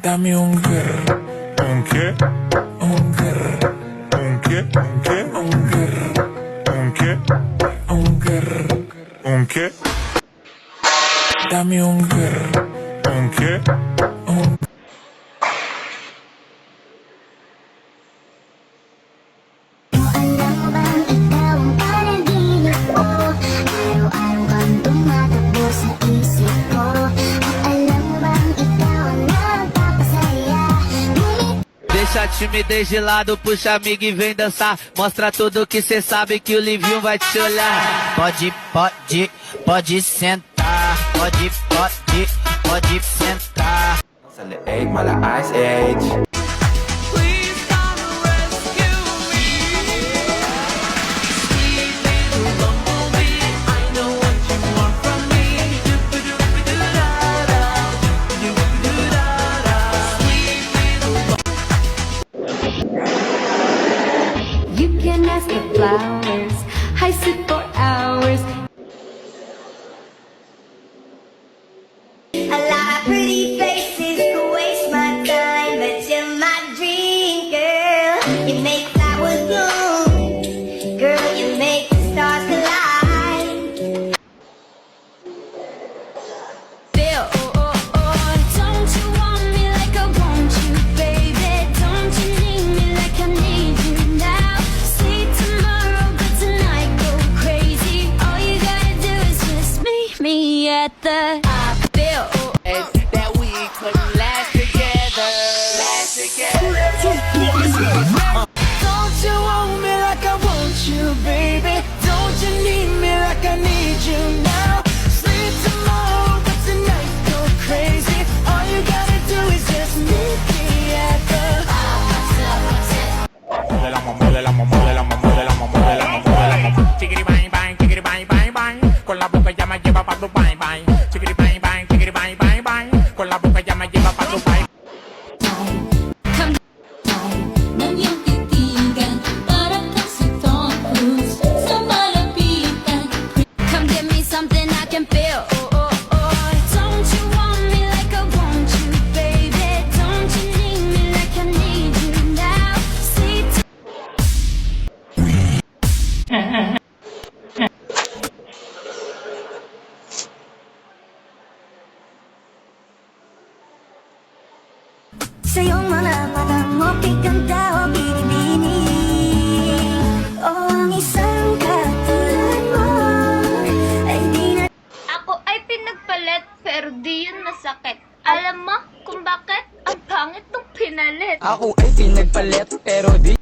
Dame un grr. ¿Un qué? Un grr. ¿Un qué? ¿Un qué? Un grr. ¿Un qué? Un grr. ¿Un qué? Dame un grr. ¿Un qué? Un Alam mo bang ikaw ang panaginip ko? Araw-araw kang tumatakbo sa isip ko. At alam mo bang ikaw ang nagpapasaya? Deixa a timidez de lado, puxa amigo e vem dançar. Mostra tudo que cê sabe que o Livinho vai te olhar. Pode sentar. Pode sentar. Sali egg, mala ice age. Please come rescue me. Sweet little bumblebee, I know what you want from me. Do-ba-do-ba-do-da-da. Do-ba-do-ba-do-da-da. Sweet little You can ask the flowers, I sit for hours. A lot of pretty faces could waste my time, but you're my dream girl. You make flowers bloom, girl. You make the stars collide. Bill, don't you want me like I want you, baby? Don't you need me like I need you now? Say tomorrow, but tonight go crazy. All you gotta do is just meet me at the Bill. that we could last together. Don't you want me like I want you, baby? Don't you need me like I need you now? Sleep tomorrow, but tonight go crazy. All you gotta do is just meet me at the Chiquiri bang bang, chiquiri bang bang bang. Con la boca ya me lleva pa' tu bang bang. Chiquiri bang bang, chiquiri bang bang bang. Con la boca ya me lleva pa' tu bang. ng iyong titigan para kang si Tom Cruise sa malapitan. Come give me something I can feel. Don't you want me like I want you, baby? Don't you need me like I need you now? Say Sa iyong mga matang mo, kikanta o binibini. O ang isang katulad mo ay di na Ako ay pinagpalit pero di yun masakit. Alam mo kung bakit? Ang pangit nung pinalit. Ako ay pinagpalit pero di